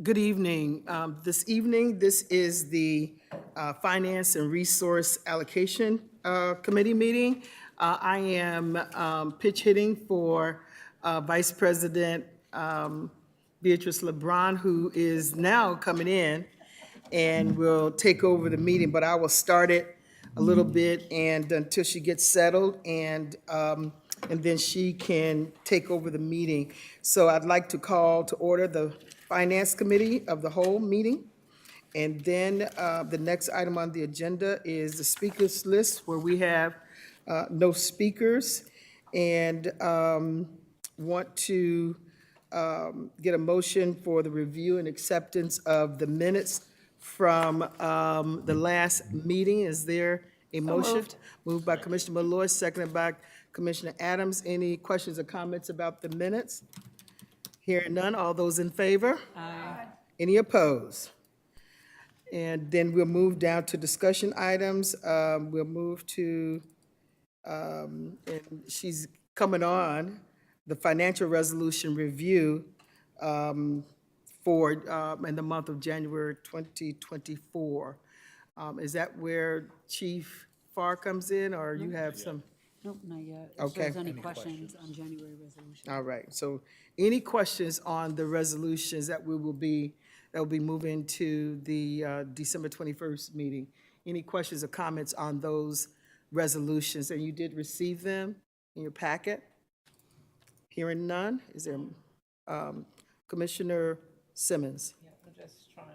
Good evening. This evening, this is the Finance and Resource Allocation Committee meeting. I am pitch hitting for Vice President Beatrice LeBron, who is now coming in and will take over the meeting, but I will start it a little bit and until she gets settled, and then she can take over the meeting. So I'd like to call to order the Finance Committee of the whole meeting. And then the next item on the agenda is the speakers list, where we have no speakers, and want to get a motion for the review and acceptance of the minutes from the last meeting. Is there a motion? Moved by Commissioner Malloy, seconded by Commissioner Adams. Any questions or comments about the minutes? Hearing none, all those in favor? Aye. Any opposed? And then we'll move down to discussion items. We'll move to, and she's coming on, the financial resolution review for, in the month of January 2024. Is that where Chief Farr comes in, or you have some? Nope, not yet. Okay. If there's any questions on January resolution. All right, so any questions on the resolutions that will be moving to the December 21st meeting? Any questions or comments on those resolutions? And you did receive them in your packet? Hearing none, is there, Commissioner Simmons? Yeah, I'm just trying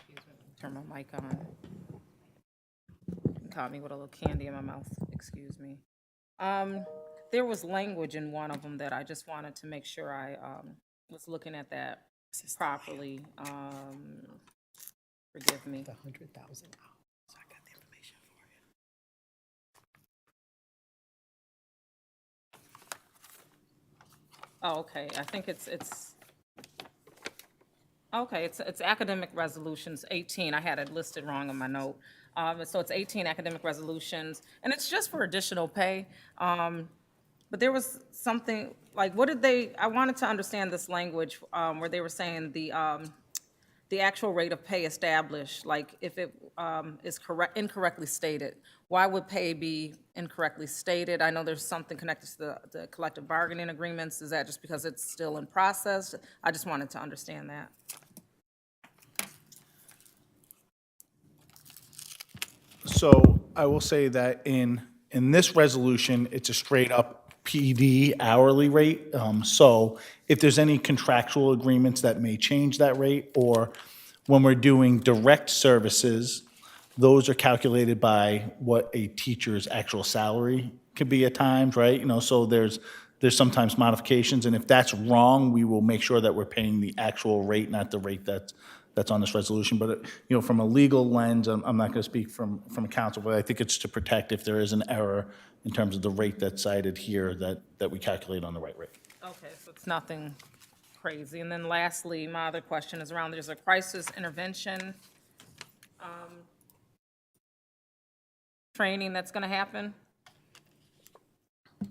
to turn my mic on. Caught me with a little candy in my mouth, excuse me. There was language in one of them that I just wanted to make sure I was looking at that properly. Forgive me. The $100,000. So I got the information for you. Oh, okay, I think it's okay, it's academic resolutions 18. I had it listed wrong on my note. So it's 18 academic resolutions, and it's just for additional pay. But there was something, like, what did they, I wanted to understand this language where they were saying the actual rate of pay established, like if it is incorrectly stated. Why would pay be incorrectly stated? I know there's something connected to the collective bargaining agreements. Is that just because it's still in process? I just wanted to understand that. So I will say that in this resolution, it's a straight up PD hourly rate. So if there's any contractual agreements that may change that rate, or when we're doing direct services, those are calculated by what a teacher's actual salary could be at times, right? You know, so there's sometimes modifications, and if that's wrong, we will make sure that we're paying the actual rate, not the rate that's on this resolution. But, you know, from a legal lens, I'm not going to speak from counsel, but I think it's to protect if there is an error in terms of the rate that's cited here, that we calculate on the right rate. Okay, so it's nothing crazy. And then lastly, my other question is around, there's a crisis intervention training that's going to happen,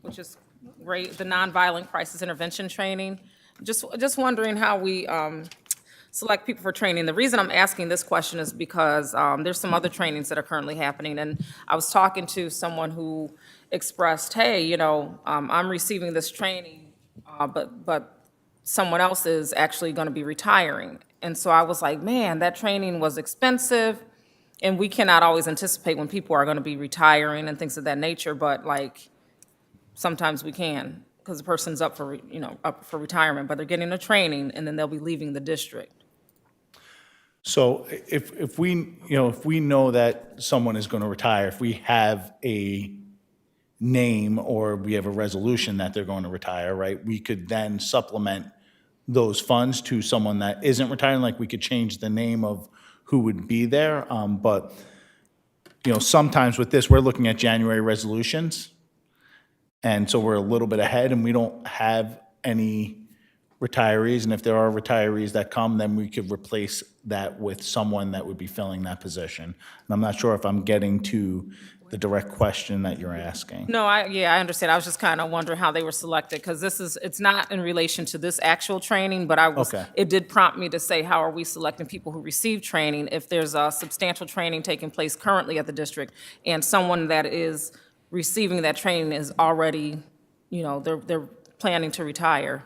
which is great, the nonviolent crisis intervention training. Just wondering how we select people for training. The reason I'm asking this question is because there's some other trainings that are currently happening, and I was talking to someone who expressed, hey, you know, I'm receiving this training, but someone else is actually going to be retiring. And so I was like, man, that training was expensive, and we cannot always anticipate when people are going to be retiring and things of that nature, but like sometimes we can, because the person's up for retirement, but they're getting a training and then they'll be leaving the district. So if we know that someone is going to retire, if we have a name or we have a resolution that they're going to retire, right, we could then supplement those funds to someone that isn't retiring. Like, we could change the name of who would be there. But, you know, sometimes with this, we're looking at January resolutions. And so we're a little bit ahead, and we don't have any retirees. And if there are retirees that come, then we could replace that with someone that would be filling that position. And I'm not sure if I'm getting to the direct question that you're asking. No, I understand. I was just kind of wondering how they were selected, because it's not in relation to this actual training, but Okay. it did prompt me to say, how are we selecting people who receive training if there's a substantial training taking place currently at the district, and someone that is receiving that training is already, they're planning to retire.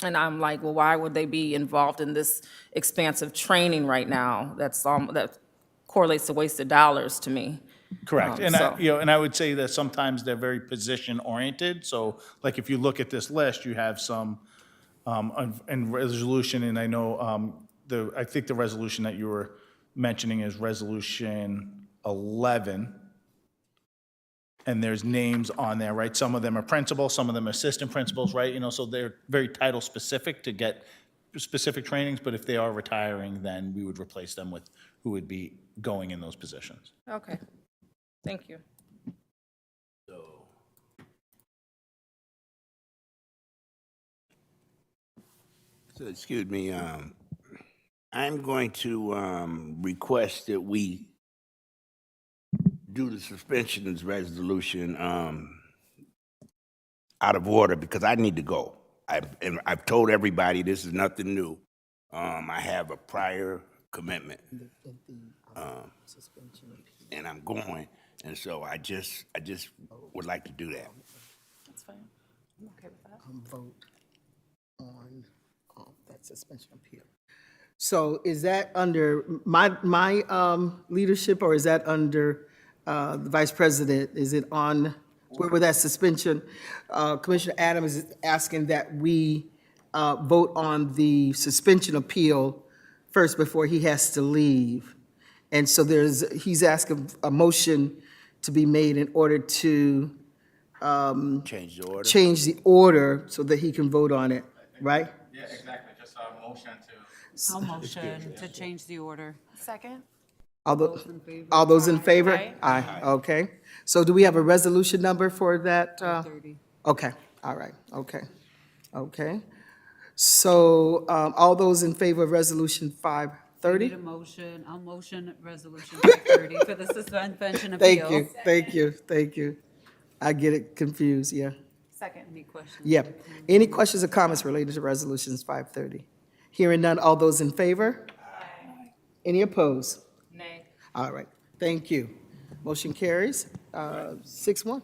And I'm like, well, why would they be involved in this expansive training right now? That correlates to wasted dollars to me. Correct. And so- and I would say that sometimes they're very position-oriented. So like if you look at this list, you have some, and resolution, and I know, I think the resolution that you were mentioning is Resolution 11. And there's names on there, right? Some of them are principals, some of them are assistant principals, right? So they're very title-specific to get specific trainings, but if they are retiring, then we would replace them with who would be going in those positions. Okay, thank you. So, excuse me, I'm going to request that we do the suspensions resolution out of order because I need to go. I've told everybody this is nothing new. I have a prior commitment, and I'm going, and so I just would like to do that. That's fine. I'm okay with that. Vote on that suspension appeal. So is that under my leadership, or is that under the Vice President? Is it on, where that suspension? Commissioner Adams is asking that we vote on the suspension appeal first before he has to leave. And so he's asking a motion to be made in order to Change the order. change the order so that he can vote on it, right? Yeah, exactly. Just a motion to. I'll motion to change the order. Second? All Those in favor? all those in favor? Aye. Aye, okay. So do we have a resolution number for that? 30. Okay, all right, okay. So all those in favor of Resolution Need 530? a motion, I'll motion resolution 530 for the suspension appeal. Thank you. I get it confused, yeah. Second. Any questions? Yeah. Any questions or comments related to Resolutions 530? Hearing none, all those in favor? Aye. Any opposed? Nay. All right, thank you. Motion carries, 6-1.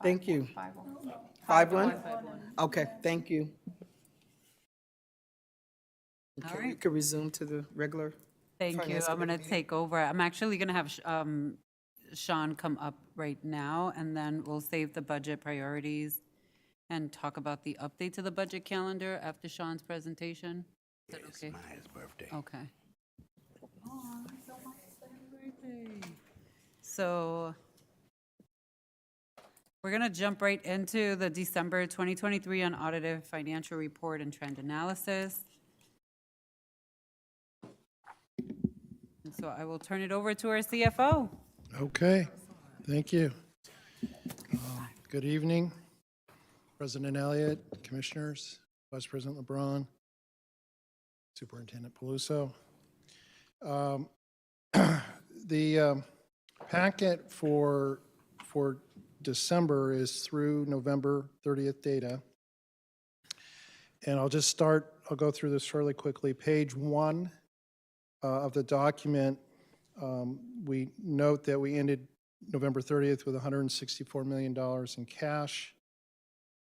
Thank you. 5-1? Okay, thank you. All Okay, you right. can resume to the regular. Thank you. Finance I'm going to Committee. take over. I'm actually going to have Sean come up right now, and then we'll save the budget priorities and talk about the update to the budget calendar after Sean's presentation. Is that okay? Maya's birthday. Okay. So we're going to jump right into the December 2023 unaudited financial report and trend analysis. And so I will turn it over to our CFO. Okay, thank you. Good evening, President Elliott, Commissioners, Vice President LeBron, Superintendent Peluso. The packet for December is through November 30th data. And I'll go through this fairly quickly. Page 1 of the document, we note that we ended November 30th with $164 million in cash.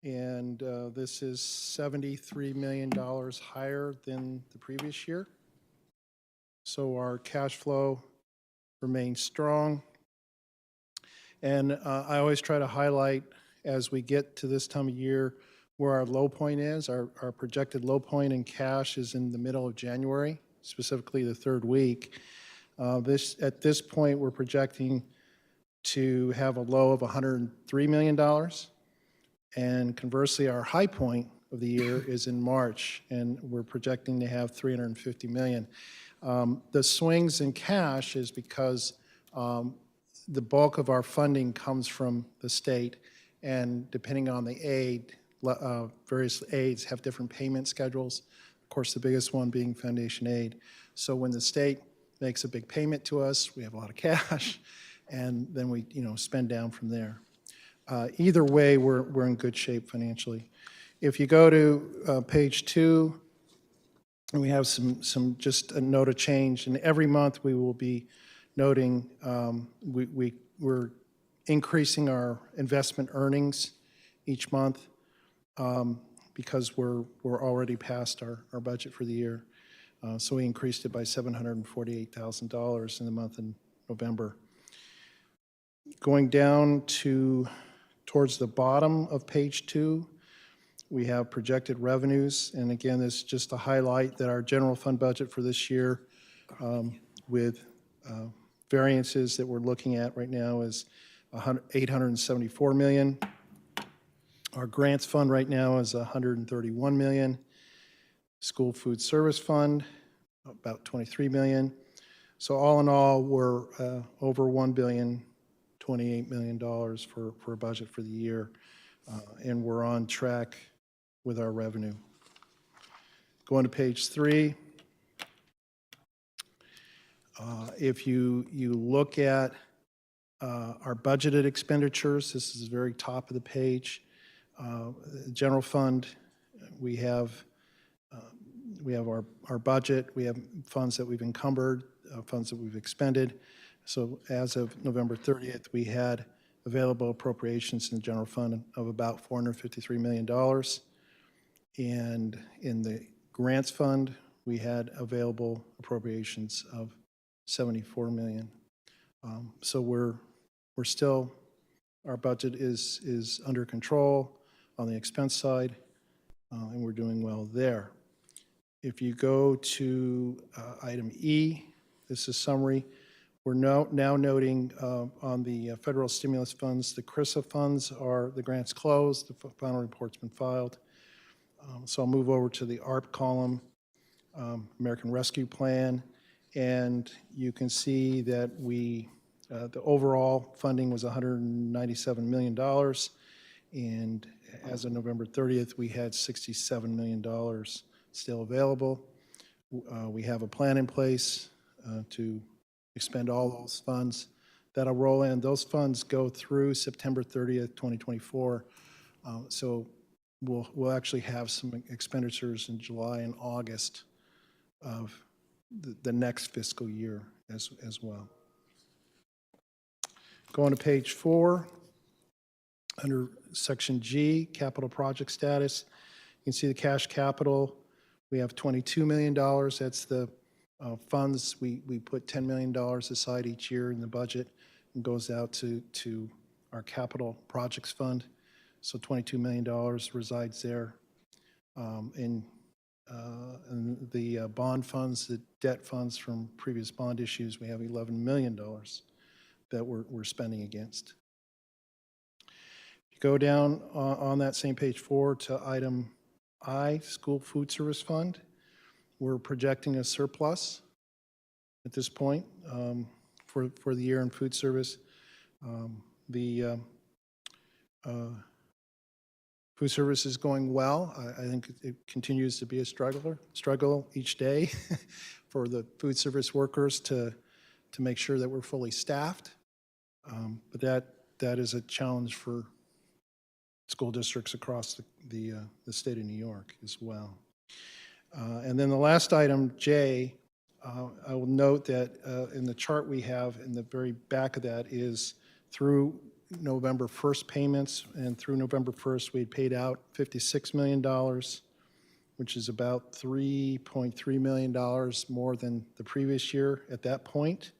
And this is $73 million higher than the previous year. So our cash flow remains strong. And I always try to highlight as we get to this time of year where our low point is. Our projected low point in cash is in the middle of January, specifically the third week. At this point, we're projecting to have a low of $103 million. And conversely, our high point of the year is in March, and we're projecting to have $350 million. The swings in cash is because the bulk of our funding comes from the state, and depending on the aid, various aids have different payment schedules. Of course, the biggest one being foundation aid. So when the state makes a big payment to us, we have a lot of cash. and then we, spend down from there. Either way, we're in good shape financially. If you go to page 2, and we have just a note of change, and every month we will be noting, we're increasing our investment earnings each month because we're already past our budget for the year. So we increased it by $748,000 in the month of November. Going down towards the bottom of page 2, we have projected revenues, and again, this is just to highlight that our general fund budget for this year with variances that we're looking at right now is $874 million. Our grants fund right now is $131 million. School food service fund, about $23 million. So all in all, we're over $1,028 million for a budget for the year, and we're on track with our revenue. Going to page 3, if you look at our budgeted expenditures, this is the very top of the page. General fund, we have our budget, we have funds that we've encumbered, funds that we've expended. So as of November 30th, we had available appropriations in the general fund of about $453 million. And in the grants fund, we had available appropriations of $74 million. So we're still, our budget is under control on the expense side, and we're doing well there. If you go to item E, this is summary. We're now noting on the federal stimulus funds, the CRISA funds the grants closed, the final report's been filed. So I'll move over to the ARP column, American Rescue Plan, and you can see that the overall funding was $197 million, and as of November 30th, we had $67 million still available. We have a plan in place to expend all those funds. That'll roll in. Those funds go through September 30th, 2024. So we'll actually have some expenditures in July and August of the next fiscal year as well. Going to page 4, under section G, capital project status, you can see the cash capital. We have $22 million. That's the funds. We put $10 million aside each year in the budget and goes out to our capital projects fund. So $22 million resides there. And the bond funds, the debt funds from previous bond issues, we have $11 million that we're spending against. If you go down on that same page 4 to item I, School Food Service Fund, we're projecting a surplus at this point for the year in food service. The food service is going well. I think it continues to be a struggle each day for the food service workers to make sure that we're fully staffed. But that is a challenge for school districts across the state of New York as well. And then the last item, J, I will note that in the chart we have in the very back of that is through November 1st payments, and through November 1st we had paid out $56 million, which is about $3.3 million more than the previous year at that point.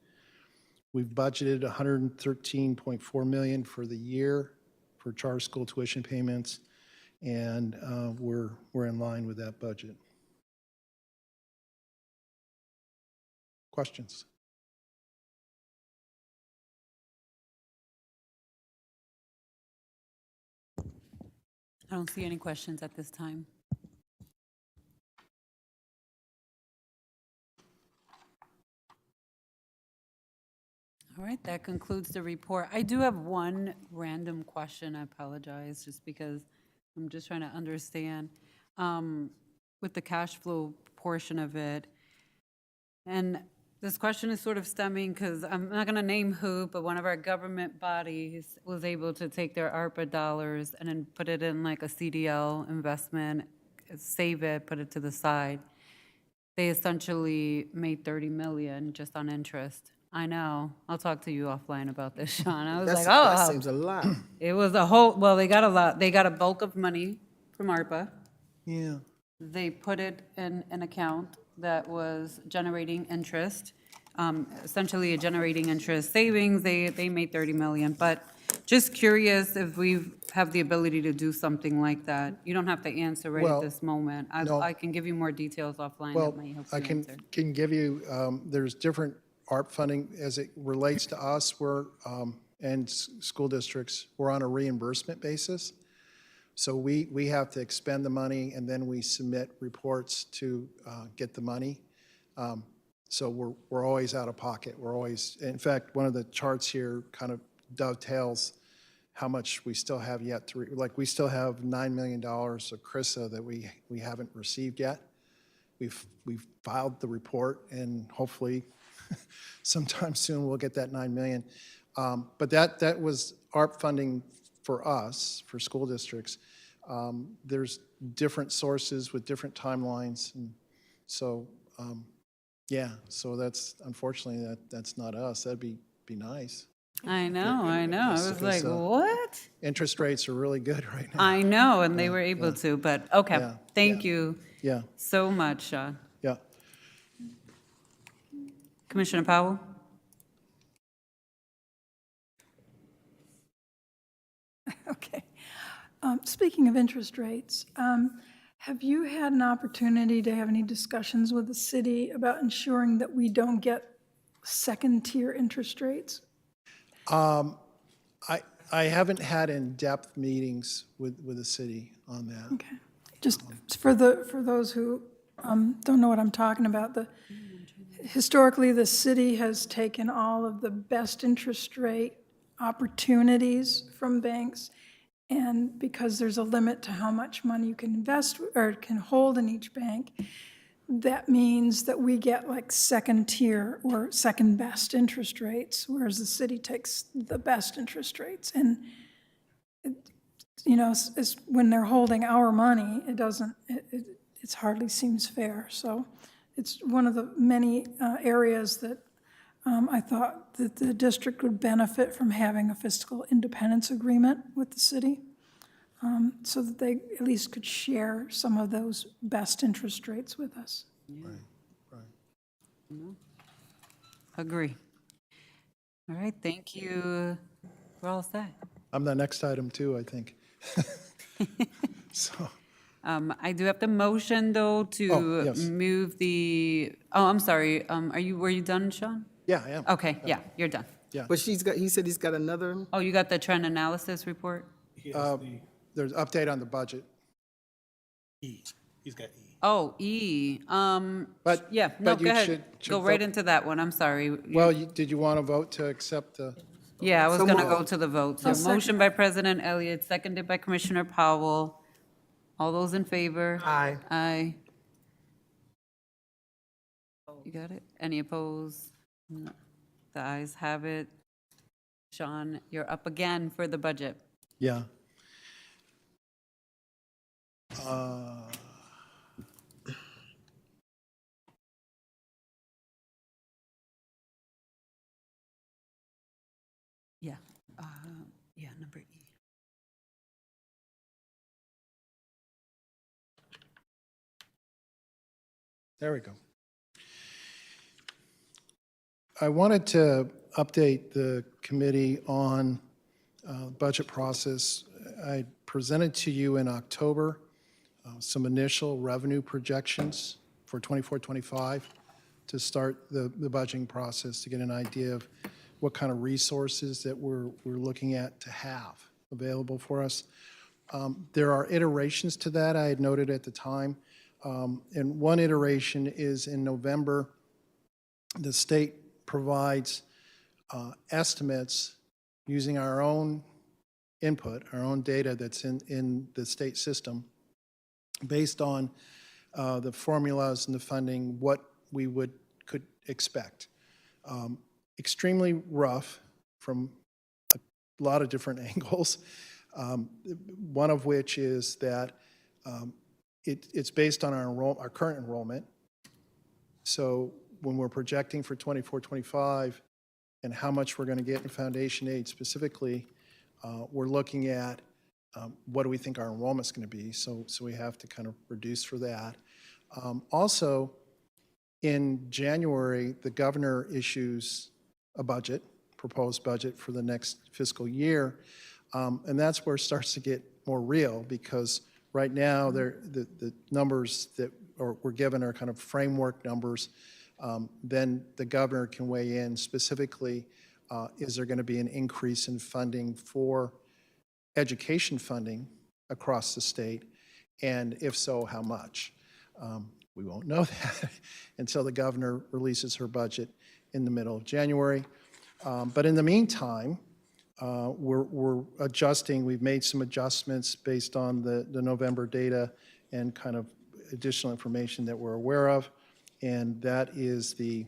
We've budgeted $113.4 million for the year for charter school tuition payments, and we're in line with that budget. Questions? I don't see any questions at this time. All right, that concludes the report. I do have one random question. I apologize, just because I'm just trying to understand with the cash flow portion of it. And This question is sort of stemming because I'm not going to name who, but one of our government bodies was able to take their ARPA dollars and then put it in like a CDL investment, save it, put it to the side. They essentially made 30 million just on interest. I know. I'll talk to you offline about this, Sean. I was like, That oh, seems a lot. it was a whole, well, they got a lot. They got a bulk of money from ARPA. Yeah. They put it in an account that was generating interest, essentially a generating interest savings. They made 30 million, but just curious if we have the ability to do something like that. You don't have to answer right at Well, this moment. no. I can give you more details offline Well, that might help I you answer. can give you, there's different ARP funding as it relates to us. And school districts, we're on a reimbursement basis. So we have to expend the money, and then we submit reports to get the money. So we're always out of pocket. We're always, in fact, one of the charts here kind of dovetails how much we still have yet to, like, we still have $9 million of CRISA that we haven't received yet. We've filed the report, and hopefully sometime soon we'll get that $9 million. But that was ARP funding for us, for school districts. There's different sources with different timelines, and so, yeah, so that's, unfortunately, that's not us. That'd be nice. I know. I was like, because, what? Interest rates are really good right now. I know, and they were able to, but okay. Yeah, Thank you Yeah, so much, Sean. yeah. Commissioner Powell? Okay. Speaking of interest rates, have you had an opportunity to have any discussions with the city about ensuring that we don't get second-tier interest rates? I haven't had in-depth meetings with the city on that. Okay. Just for those who don't know what I'm talking about, historically, the city has taken all of the best interest rate opportunities from banks, and because there's a limit to how much money you can invest or can hold in each bank, that means that we get like second tier or second best interest rates, whereas the city takes the best interest rates. And, you know, when they're holding our money, it hardly seems fair. So it's one of the many areas that I thought that the district would benefit from having a fiscal independence agreement with the city, so that they at least could share some of those best interest rates with us. Agree. All right, thank you. We're all set. I'm the next item too, I think. So, I do have to motion, though, to Oh, yes. move I'm sorry, were you done, Sean? yeah, I am. Okay, yeah, you're done. But he said he's got another, Oh, you got the trend analysis report? There's update on the budget. He's got E. Oh, E, But- yeah, no, but you go ahead. should Go right vote- into that one, I'm sorry. Well, did you want to vote to accept the? Yeah, I was So going to moved. go to the vote. So motion by President Elliott, seconded by Commissioner Powell. All those in favor? Aye. Aye. You got it? Any opposed? No. The ayes have it. Sean, you're up again for the budget. Yeah. Yeah. Yeah, number E. There we go. I wanted to update the committee on budget process. I presented to you in October some initial revenue projections for 24-25 to start the budgeting process, to get an idea of what kind of resources that we're looking at to have available for us. There are iterations to that, I had noted at the time. And one iteration is in November, the state provides estimates using our own input, our own data that's in the state system, based on the formulas and the funding, what we could expect. Extremely rough from a lot of different angles, one of which is that it's based on our current enrollment. So when we're projecting for 24-25 and how much we're going to get in foundation aid specifically, we're looking at what do we think our enrollment's going to be. So we have to kind of reduce for that. Also, in January, the governor issues a budget, proposed budget for the next fiscal year, and that's where it starts to get more real, because right now the numbers that we're given are kind of framework numbers. Then the governor can weigh in specifically, is there going to be an increase in funding for education funding across the state, and if so, how much? We won't know that until the governor releases her budget in the middle of January. But in the meantime, we're adjusting. We've made some adjustments based on the November data and kind of additional information that we're aware of. And that is the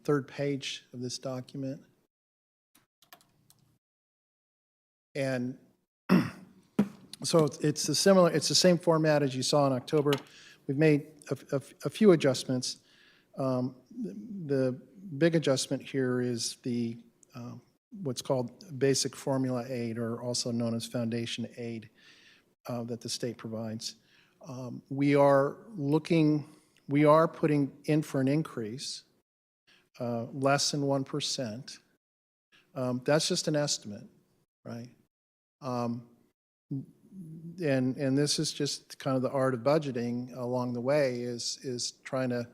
third page of this document. And so it's the same format as you saw in October. We've made a few adjustments. The big adjustment here is the what's called basic formula aid, or also known as foundation aid, that the state provides. We are putting in for an increase, less than 1%. That's just an estimate, right? And this is just kind of the art of budgeting along the way, is trying to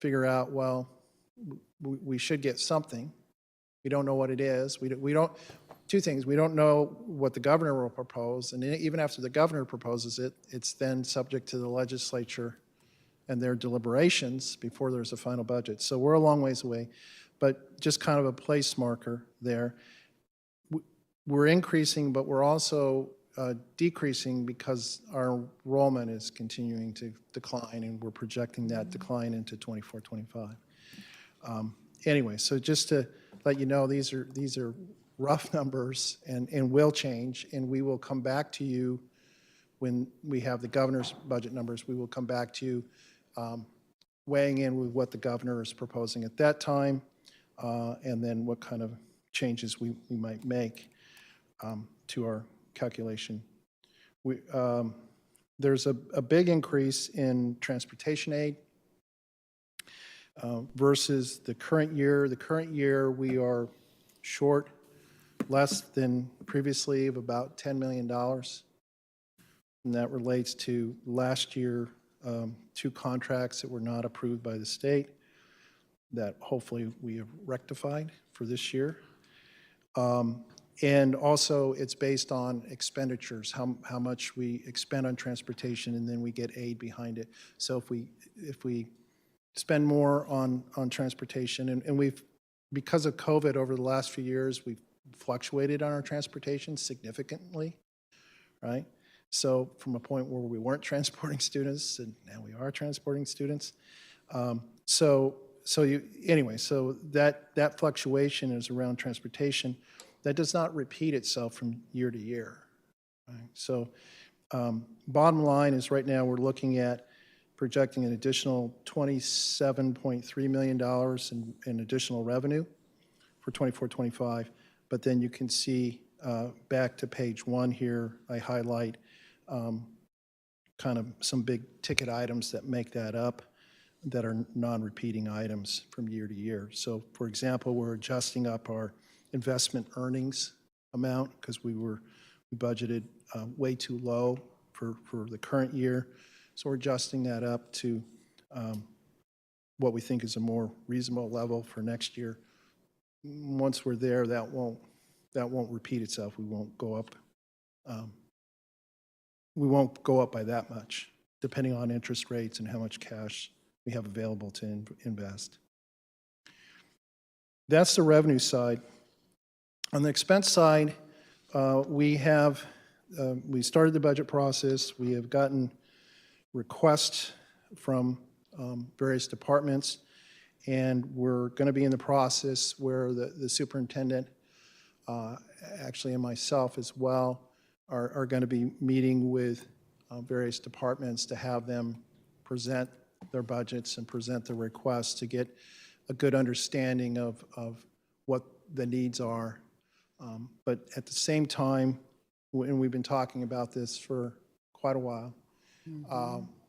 figure out, well, we should get something. We don't know what it is. We don't, two things. We don't know what the governor will propose, and even after the governor proposes it, it's then subject to the legislature and their deliberations before there's a final budget. So we're a long ways away, but just kind of a place marker there. We're increasing, but we're also decreasing because our enrollment is continuing to decline, and we're projecting that decline into 24-25. Anyway, so just to let you know, these are rough numbers and will change, and we will come back to you when we have the governor's budget numbers. We will come back to you weighing in with what the governor is proposing at that time, and then what kind of changes we might make to our calculation. There's a big increase in transportation aid versus the current year. The current year, we are short less than previously of about $10 million. And that relates to last year, 2 contracts that were not approved by the state that hopefully we have rectified for this year. And also, it's based on expenditures, how much we expend on transportation, and then we get aid behind it. So if we spend more on transportation, and we've, because of COVID over the last few years, we've fluctuated on our transportation significantly, right? So from a point where we weren't transporting students, and now we are transporting students. So that fluctuation is around transportation. That does not repeat itself from year to year, right? So bottom line is, right now we're looking at projecting an additional $27.3 million in additional revenue for 24-25. But then you can see back to page 1 here, I highlight kind of some big ticket items that make that up, that are non-repeating items from year to year. So for example, we're adjusting up our investment earnings amount because we budgeted way too low for the current year. So we're adjusting that up to what we think is a more reasonable level for next year. Once we're there, that won't repeat itself. We won't go up. We won't go up by that much, depending on interest rates and how much cash we have available to invest. That's the revenue side. On the expense side, we started the budget process. We have gotten requests from various departments, And we're going to be in the process where the superintendent, actually and myself as well, are going to be meeting with various departments to have them present their budgets and present their requests to get a good understanding of what the needs are. But at the same time, and we've been talking about this for quite a while,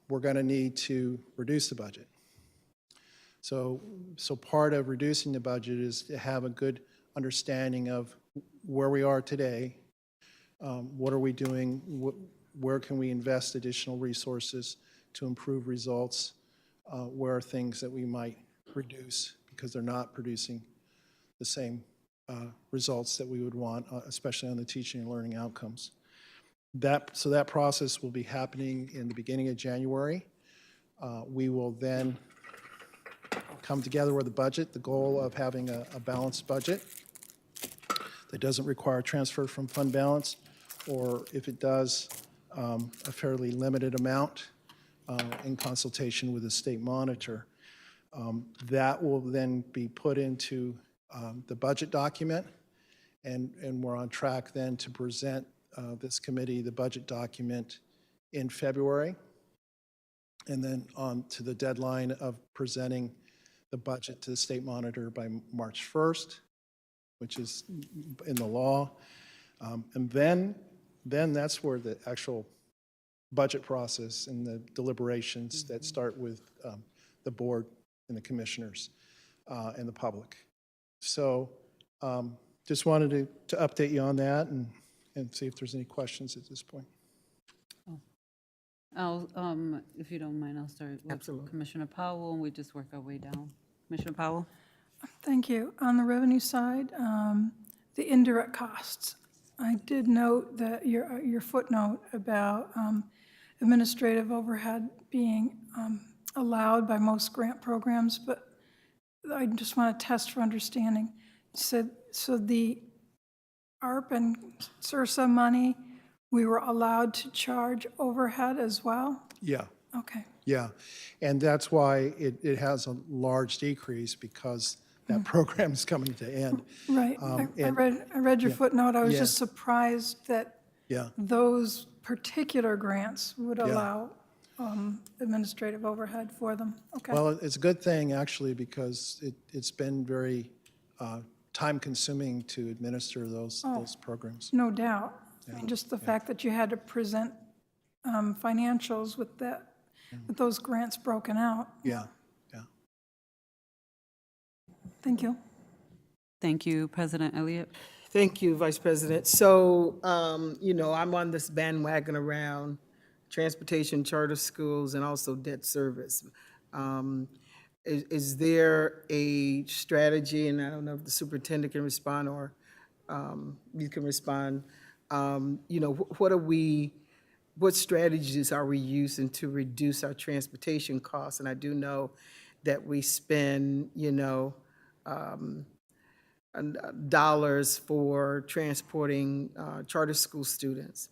we're going to need to reduce the budget. So part of reducing the budget is to have a good understanding of where we are today, what are we doing, where can we invest additional resources to improve results, where are things that we might reduce because they're not producing the same results that we would want, especially on the teaching and learning outcomes. So that process will be happening in the beginning of January. We will then come together with a budget, the goal of having a balanced budget that doesn't require transfer from fund balance, or if it does, a fairly limited amount in consultation with the state monitor. That will then be put into the budget document, and we're on track then to present this committee the budget document in February, and then on to the deadline of presenting the budget to the state monitor by March 1st, which is in the law. And then that's where the actual budget process and the deliberations that start with the board and the commissioners and the public. So just wanted to update you on that and see if there's any questions at this point. I'll, if you don't mind, I'll start with Absolutely. Commissioner Powell, and we just work our way down. Commissioner Powell? Thank you. On the revenue side, the indirect costs. I did note that your footnote about administrative overhead being allowed by most grant programs, but I just want to test for understanding. So the ARP and SURSA money, we were allowed to charge overhead as well? Yeah. Okay. Yeah, and that's why it has a large decrease, because that program is coming to end. Right. I read your footnote. I was Yeah. just surprised that Yeah, those particular grants would allow administrative overhead for them. Okay. well, it's a good thing, actually, because it's been very time-consuming to administer those programs. No doubt. I mean, just the fact that you had to present financials with those grants broken out. Yeah, yeah. Thank you. Thank you, President Elliott. Thank you, Vice President. So, I'm on this bandwagon around transportation, charter schools, and also debt service. Is there a strategy, and I don't know if the superintendent can respond or you can respond, what strategies are we using to reduce our transportation costs? And I do know that we spend, dollars for transporting charter school students.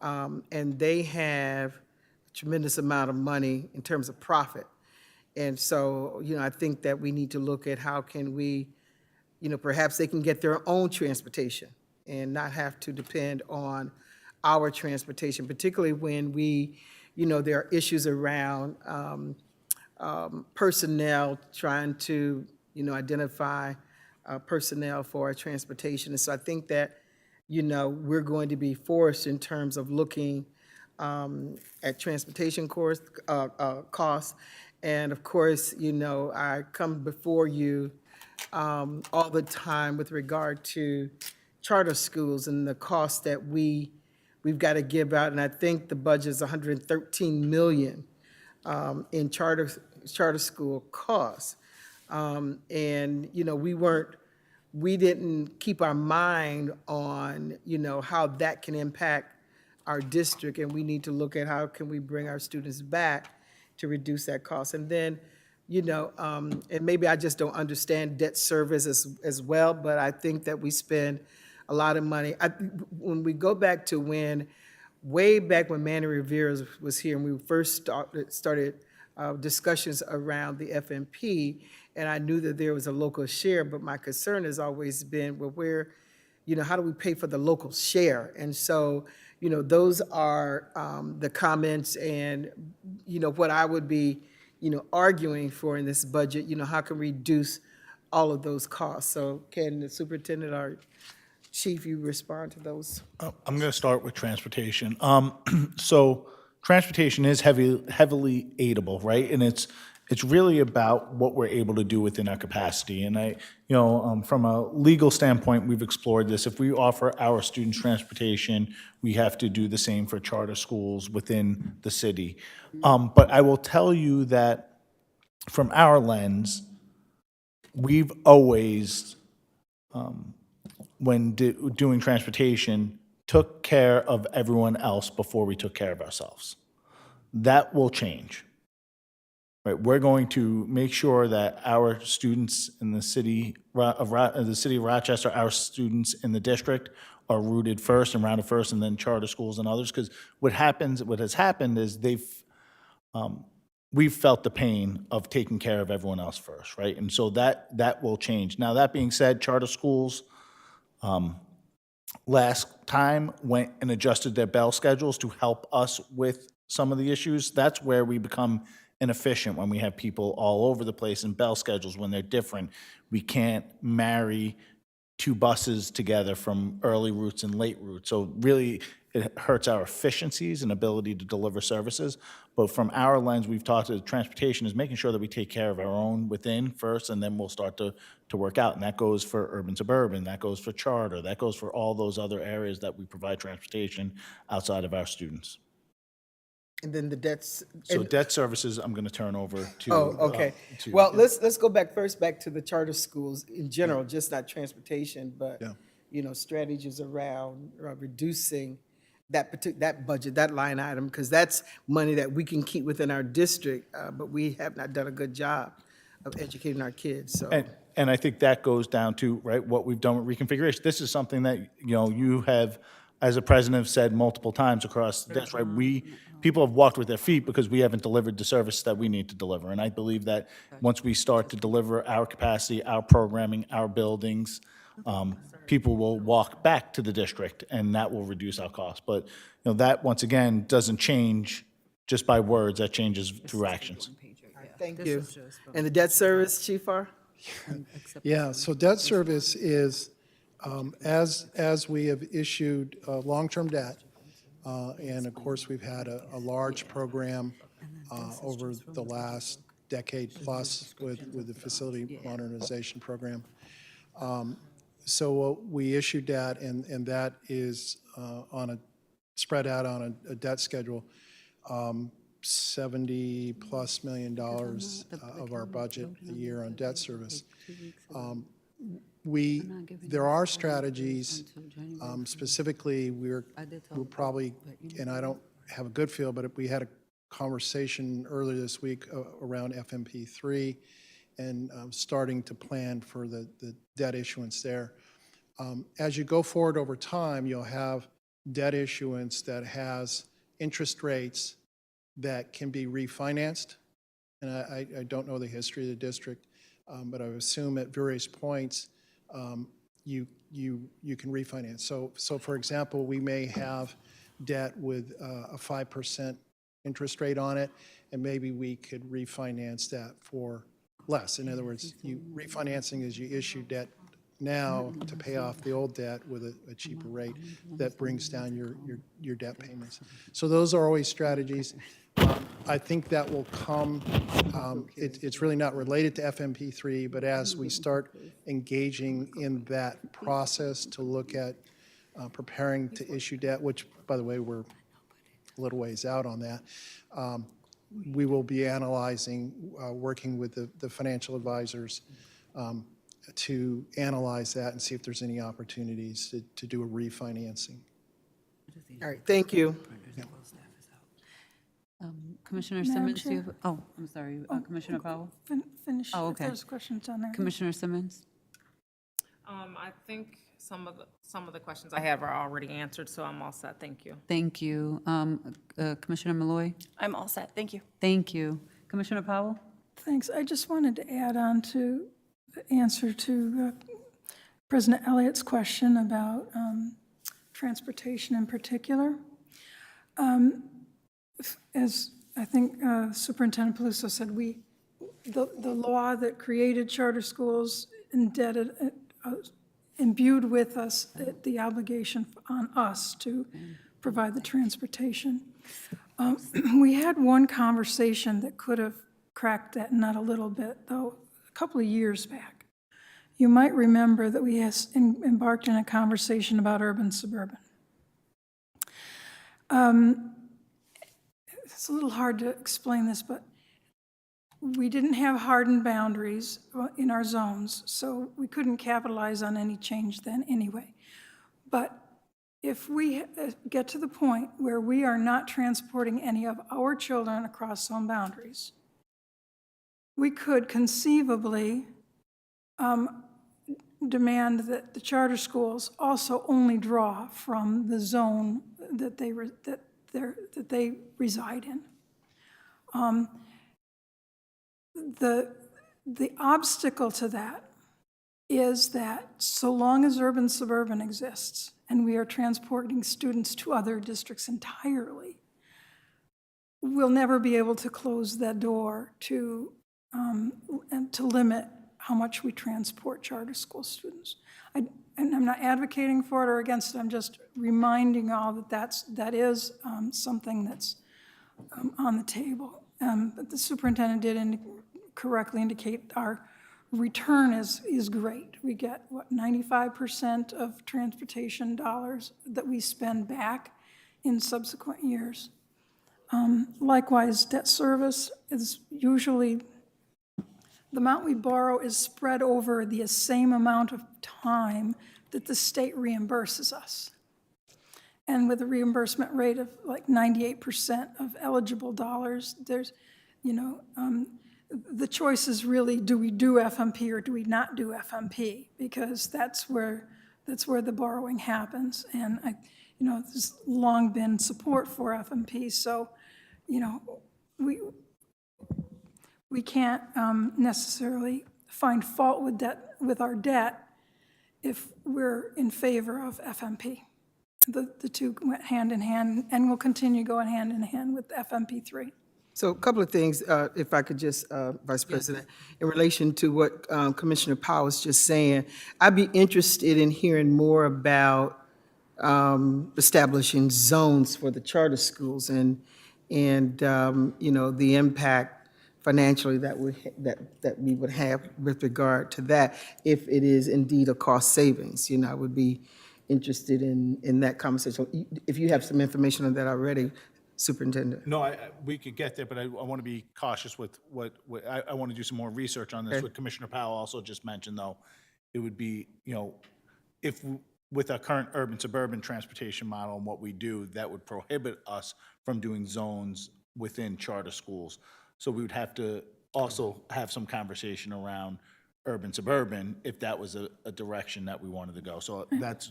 And they have a tremendous amount of money in terms of profit. And so, I think that we need to look at how can we, perhaps they can get their own transportation and not have to depend on our transportation, particularly when there are issues around personnel, trying to, identify personnel for our transportation. And so I think that, we're going to be forced in terms of looking at transportation costs. And of course, I come before you all the time with regard to charter schools and the cost that we've got to give out. And I think the budget is $113 million in charter school costs. And, we didn't keep our mind on, how that can impact our district. And we need to look at how can we bring our students back to reduce that cost. And then, and maybe I just don't understand debt service as well, but I think that we spend a lot of money. When we go back to way back when Manny Rivera was here and we first started discussions around the FMP, and I knew that there was a local share, but my concern has always been, well, where, how do we pay for the local share? And so, those are the comments and, what I would be, arguing for in this budget, how can we reduce all of those costs? So can the superintendent or chief, you respond to those? I'm going to start with transportation. So transportation is heavily aidable, right? And it's really about what we're able to do within our capacity. And from a legal standpoint, we've explored this. If we offer our students transportation, we have to do the same for charter schools within the city. But I will tell you that from our lens, we've always, when doing transportation, took care of everyone else before we took care of ourselves. That will change. Right, we're going to make sure that our students in the city of Rochester, our students in the district, are rooted first and rounded first, and then charter schools and others. Because what has happened is we've felt the pain of taking care of everyone else first, right? And so that will change. Now, that being said, charter schools last time went and adjusted their bell schedules to help us with some of the issues. That's where we become inefficient, when we have people all over the place in bell schedules when they're different. We can't marry two buses together from early routes and late routes. So really, it hurts our efficiencies and ability to deliver services. But from our lens, we've talked to transportation is making sure that we take care of our own within first, and then we'll start to work out. And that goes for urban suburban, that goes for charter, that goes for all those other areas that we provide transportation outside of our students. And then the debts. So debt services, I'm going to turn over to. Oh, okay. Well, let's go back to the charter schools in general, just not transportation, but, strategies around reducing that budget, that line item, because that's money that we can keep within our district, but we have not done a good job of educating our kids, so. And I think that goes down to, right, what we've done with reconfiguration. This is something that, you have, as a president, have said multiple times across this, right? People have walked with their feet because we haven't delivered the service that we need to deliver. And I believe that once we start to deliver our capacity, our programming, our buildings, people will walk back to the district, and that will reduce our costs. But, that, once again, doesn't change just by words. That changes through actions. Thank you. And the debt service, Chief R? Yeah, so debt service is, as we have issued long-term debt, and of course, we've had a large program over the last decade plus with the facility modernization program. So we issued debt, and that is spread out on a debt schedule. $70+ million of our budget a year on debt service. There are strategies, specifically we'll probably, and I don't have a good feel, but we had a conversation earlier this week around FMP3 and starting to plan for the debt issuance there. As you go forward over time, you'll have debt issuance that has interest rates that can be refinanced. And I don't know the history of the district, but I would assume at various points you can refinance. So for example, we may have debt with a 5% interest rate on it, and maybe we could refinance that for less. In other words, refinancing is you issue debt now to pay off the old debt with a cheaper rate that brings down your debt payments. So those are always strategies. I think that will come, it's really not related to FMP3, but as we start engaging in that process to look at preparing to issue debt, which, by the way, we're a little ways out on that, we will be analyzing, working with the financial advisors to analyze that and see if there's any opportunities to do a refinancing. All right, thank you. Commissioner Madam Simmons, do you Chair? have, oh, I'm sorry, Commissioner Powell? Finish Oh, if okay. there's questions on there. Commissioner Simmons? I think some of the questions I have are already answered, so I'm all set. Thank you. Thank you. Commissioner Malloy? I'm all set, thank you. Thank you. Commissioner Powell? Thanks. I just wanted to add on to the answer to President Elliott's question about transportation in particular. As I think Superintendent Paluso said, the law that created charter schools imbued with us the obligation on us to provide the transportation. We had one conversation that could have cracked that nut a little bit, though, a couple of years back. You might remember that we embarked in a conversation about urban-suburban. It's a little hard to explain this, but we didn't have hardened boundaries in our zones, so we couldn't capitalize on any change then anyway. But if we get to the point where we are not transporting any of our children across zone boundaries, we could conceivably demand that the charter schools also only draw from the zone that they reside in. The obstacle to that is that so long as urban-suburban exists and we are transporting students to other districts entirely, we'll never be able to close that door and to limit how much we transport charter school students. And I'm not advocating for it or against it, I'm just reminding all that is something that's on the table. But the superintendent did correctly indicate our return is great. We get, 95% of transportation dollars that we spend back in subsequent years. Likewise, debt service is usually, the amount we borrow is spread over the same amount of time that the state reimburses us. And with a reimbursement rate of like 98% of eligible dollars, there's, the choice is really, do we do FMP or do we not do FMP? Because that's where the borrowing happens. And there's long been support for FMP. So, we can't necessarily find fault with our debt if we're in favor of FMP. The two went hand in hand and will continue going hand in hand with FMP3. So a couple of things, if I could just, Vice President, in relation to what Commissioner Powell was just saying, I'd be interested in hearing more about establishing zones for the charter schools and the impact financially that we would have with regard to that, if it is indeed a cost savings. I would be interested in that conversation. If you have some information on that already, Superintendent. No, we could get there, but I want to be cautious with what I want to do some more research on this. Okay. What Commissioner Powell also just mentioned, though, it would be, if with our current urban-suburban transportation model and what we do, that would prohibit us from doing zones within charter schools. So we would have to also have some conversation around urban-suburban if that was a direction that we wanted to go. So that's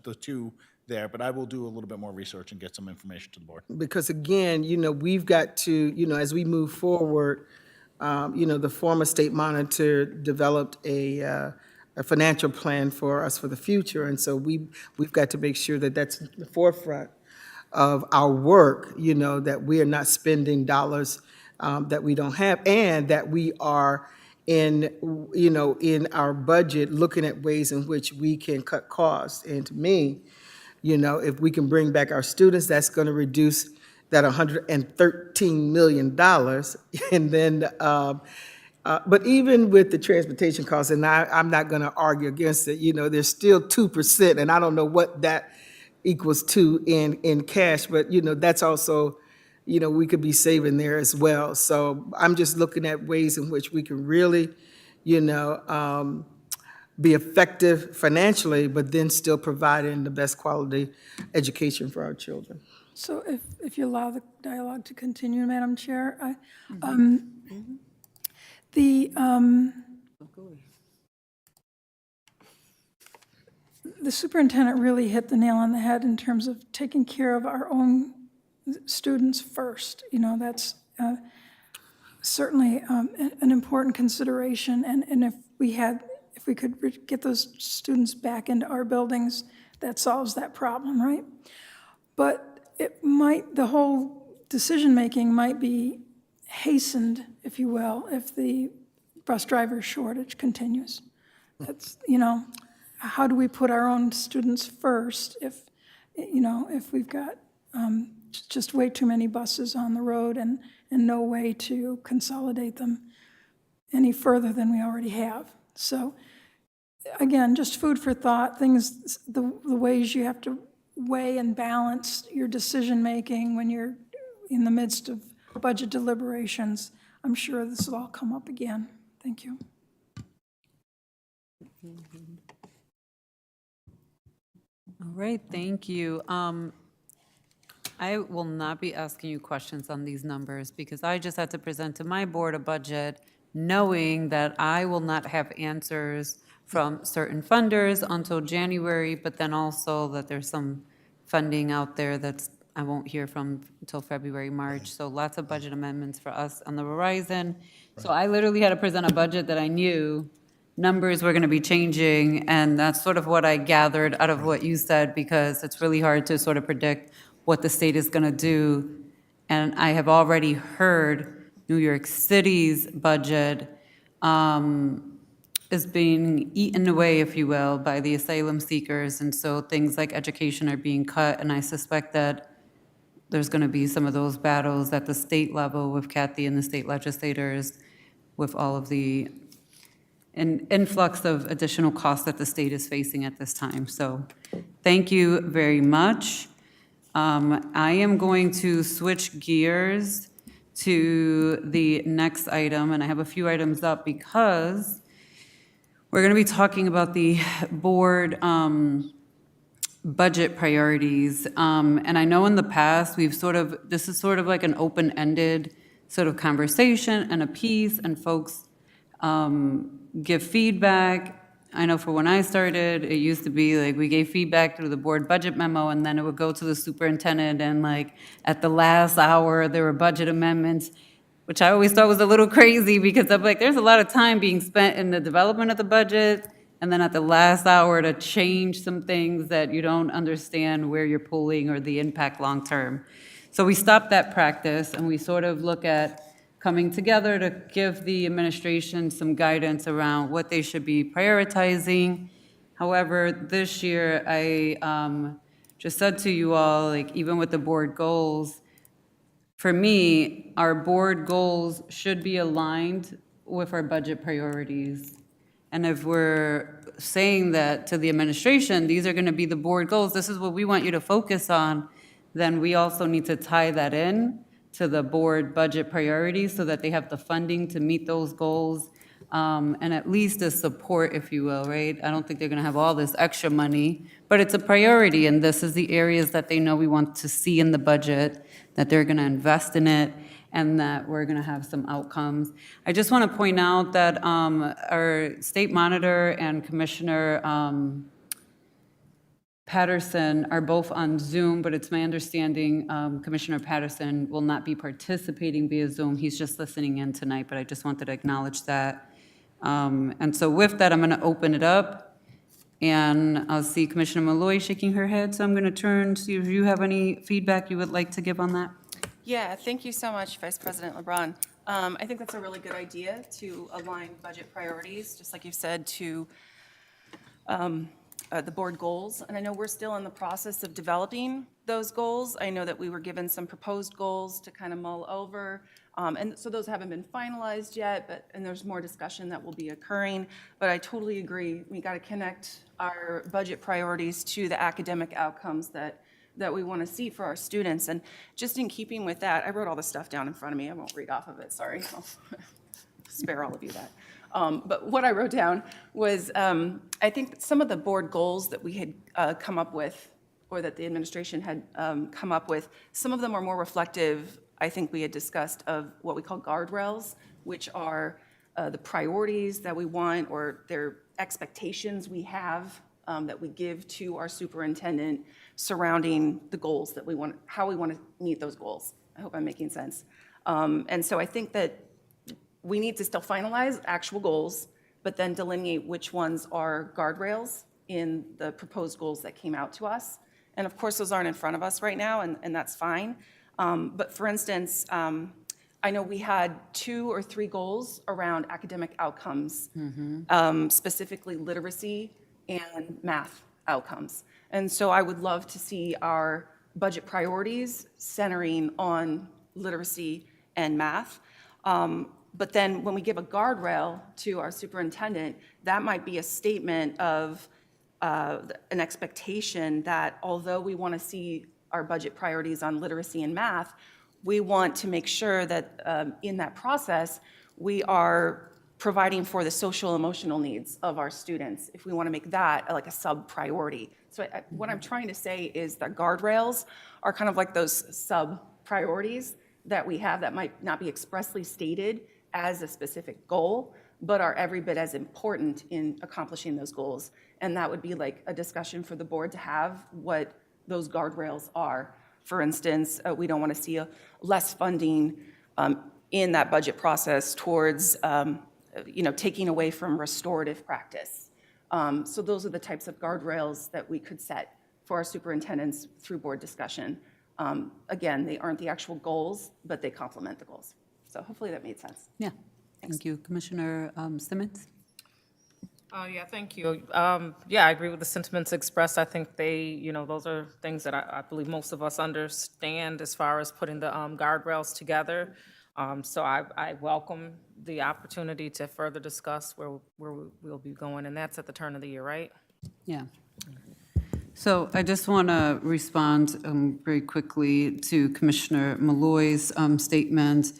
the two there, but I will do a little bit more research and get some information to the board. Because again, we've got to, as we move forward, the former state monitor developed a financial plan for us for the future. And so we've got to make sure that that's the forefront of our work, that we are not spending dollars that we don't have, and that we are in our budget looking at ways in which we can cut costs. And to me, if we can bring back our students, that's going to reduce that $113 million. And then, but even with the transportation costs, and I'm not going to argue against it, there's still 2%, and I don't know what that equals to in cash, but that's also, we could be saving there as well. So I'm just looking at ways in which we can really, be effective financially, but then still providing the best quality education for our children. So if you allow the dialogue to continue, Madam Chair, the superintendent really hit the nail on the head in terms of taking care of our own students first. That's certainly an important consideration, and if we could get those students back into our buildings, that solves that problem, right? But the whole decision-making might be hastened, if you will, if the bus driver shortage continues. That's, how do we put our own students first if we've got just way too many buses on the road and no way to consolidate them any further than we already have. So again, just food for thought, the ways you have to weigh and balance your decision-making when you're in the midst of budget deliberations. I'm sure this will all come up again. Thank you. All right, thank you. I will not be asking you questions on these numbers because I just had to present to my board a budget knowing that I will not have answers from certain funders until January, but then also that there's some funding out there that's I won't hear from until February, March. So lots of budget amendments for us on the horizon. So I literally had to present a budget that I knew numbers were going to be changing, and that's sort of what I gathered out of what you said, because it's really hard to sort of predict what the state is going to do. And I have already heard New York City's budget is being eaten away, if you will, by the asylum seekers, and so things like education are being cut, and I suspect that there's going to be some of those battles at the state level with Kathy and the state legislators with all of the influx of additional costs that the state is facing at this time. So thank you very much. I am going to switch gears to the next item, and I have a few items up because we're going to be talking about the board budget priorities. And I know in the past, this is sort of like an open-ended sort of conversation and a piece, and folks give feedback. I know for when I started, it used to be like we gave feedback through the board budget memo, and then it would go to the superintendent, and like at the last hour, there were budget amendments, which I always thought was a little crazy because I'm like, there's a lot of time being spent in the development of the budget, and then at the last hour to change some things that you don't understand where you're pulling or the impact long-term. So we stopped that practice, and we sort of look at coming together to give the administration some guidance around what they should be prioritizing. However, this year, I just said to you all, like, even with the board goals, for me, our board goals should be aligned with our budget priorities. And if we're saying that to the administration, these are going to be the board goals, this is what we want you to focus on, then we also need to tie that in to the board budget priorities so that they have the funding to meet those goals, and at least the support, if you will, right? I don't think they're going to have all this extra money, but it's a priority, and this is the areas that they know we want to see in the budget, that they're going to invest in it, and that we're going to have some outcomes. I just want to point out that our state monitor and Commissioner Patterson are both on Zoom, but it's my understanding Commissioner Patterson will not be participating via Zoom. He's just listening in tonight, but I just wanted to acknowledge that. And so with that, I'm going to open it up, and I'll see Commissioner Malloy shaking her head, so I'm going to turn to see if you have any feedback you would like to give on that. Yeah, thank you so much, Vice President LeBron. I think that's a really good idea to align budget priorities, just like you said, to the board goals. And I know we're still in the process of developing those goals. I know that we were given some proposed goals to kind of mull over. And so those haven't been finalized yet, and there's more discussion that will be occurring. But I totally agree. We got to connect our budget priorities to the academic outcomes that we want to see for our students. And just in keeping with that, I wrote all this stuff down in front of me. I won't read off of it, sorry. I'll spare all of you that. But what I wrote down was, I think that some of the board goals that we had come up with, or that the administration had come up with, some of them are more reflective, I think we had discussed, of what we call guardrails, which are the priorities that we want, or their expectations we have that we give to our superintendent surrounding the goals that we want, how we want to meet those goals. I hope I'm making sense. And so I think that we need to still finalize actual goals, but then delineate which ones are guardrails in the proposed goals that came out to us. And of course, those aren't in front of us right now, and that's fine. But for instance, I know we had 2 or 3 goals around academic outcomes, specifically literacy and math outcomes. And so I would love to see our budget priorities centering on literacy and math. But then when we give a guardrail to our superintendent, that might be a statement of an expectation that although we want to see our budget priorities on literacy and math, we want to make sure that in that process, we are providing for the social emotional needs of our students, if we want to make that like a sub-priority. So what I'm trying to say is that guardrails are kind of like those sub-priorities that we have that might not be expressly stated as a specific goal, but are every bit as important in accomplishing those goals. And that would be like a discussion for the board to have what those guardrails are. For instance, we don't want to see less funding in that budget process towards taking away from restorative practice. So those are the types of guardrails that we could set for our superintendents through board discussion. Again, they aren't the actual goals, but they complement the goals. So hopefully that made sense. Yeah, thank you. Commissioner Simmons? Yeah, thank you. Yeah, I agree with the sentiments expressed. I think those are things that I believe most of us understand as far as putting the guardrails together. So I welcome the opportunity to further discuss where we'll be going, and that's at the turn of the year, right? Yeah. So I just want to respond very quickly to Commissioner Malloy's statement.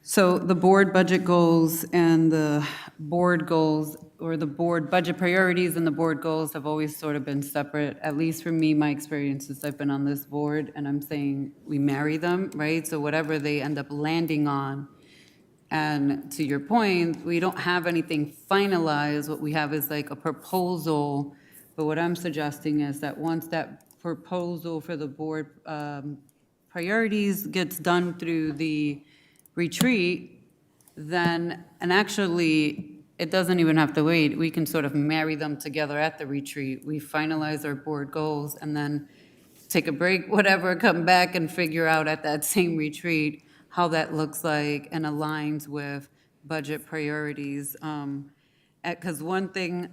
So the board budget goals and the board goals, or the board budget priorities and the board goals have always sort of been separate. At least for me, my experience since I've been on this board, and I'm saying we marry them, right? So whatever they end up landing on. And to your point, we don't have anything finalized. What we have is like a proposal. But what I'm suggesting is that once that proposal for the board priorities gets done through the retreat, then, and actually, it doesn't even have to wait. We can sort of marry them together at the retreat. We finalize our board goals and then take a break, whatever, come back and figure out at that same retreat how that looks like and aligns with budget priorities. Because one thing,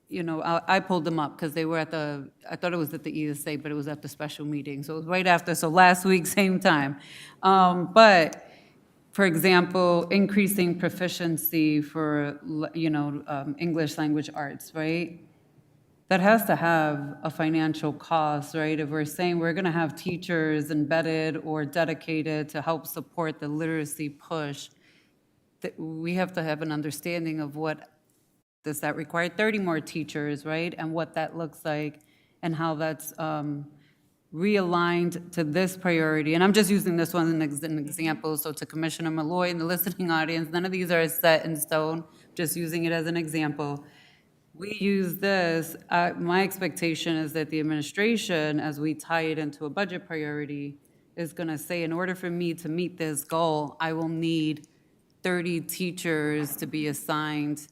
I pulled them up because they were at I thought it was at the ESA, but it was at the special meeting. So it was right after, so last week, same time. But for example, increasing proficiency for, English language arts, right? That has to have a financial cost, right? If we're saying we're going to have teachers embedded or dedicated to help support the literacy push, that we have to have an understanding of what does that require 30 more teachers, right? And what that looks like and how that's realigned to this priority. And I'm just using this one as an example. So to Commissioner Malloy and the listening audience, none of these are set in stone, just using it as an example. We use this, my expectation is that the administration, as we tie it into a budget priority, is gonna say, in order for me to meet this goal, I will need 30 teachers to be assigned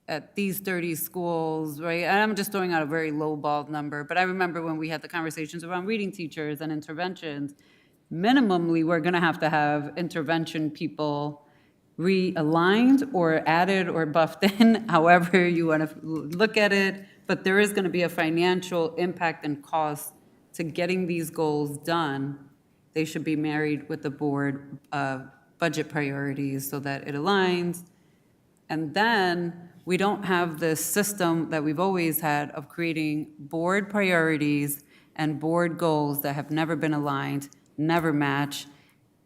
at these 30 schools, right? And I'm just throwing out a very lowballed number, but I remember when we had the conversations around reading teachers and interventions, minimally, we're gonna have to have intervention people realigned or added or buffed in, however you wanna look at it, but there is gonna be a financial impact and cost to getting these goals done. They should be married with the board budget priorities so that it aligns. And then we don't have this system that we've always had of creating board priorities and board goals that have never been aligned, never match,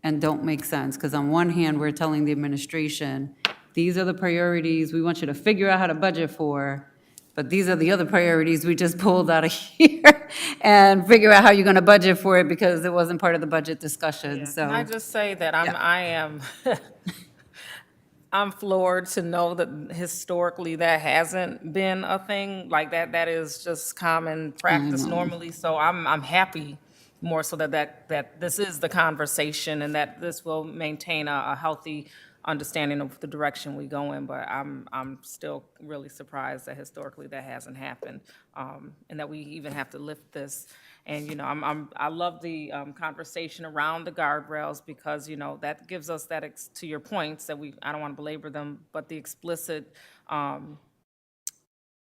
and don't make sense. Because on one hand, we're telling the administration, these are the priorities we want you to figure out how to budget for, but these are the other priorities we just pulled out of here and figure out how you're going to budget for it because it wasn't part of the budget discussion, so. Can I just say that I am I'm floored to know that historically that hasn't been a thing like that. That is just common practice normally. So I'm happy more so that this is the conversation and that this will maintain a healthy understanding of the direction we go in, but I'm still really surprised that historically that hasn't happened, and that we even have to lift this. And, you know, I love the conversation around the guardrails, because, you know, that gives us that, to your points, that I don't want to belabor them, but the explicit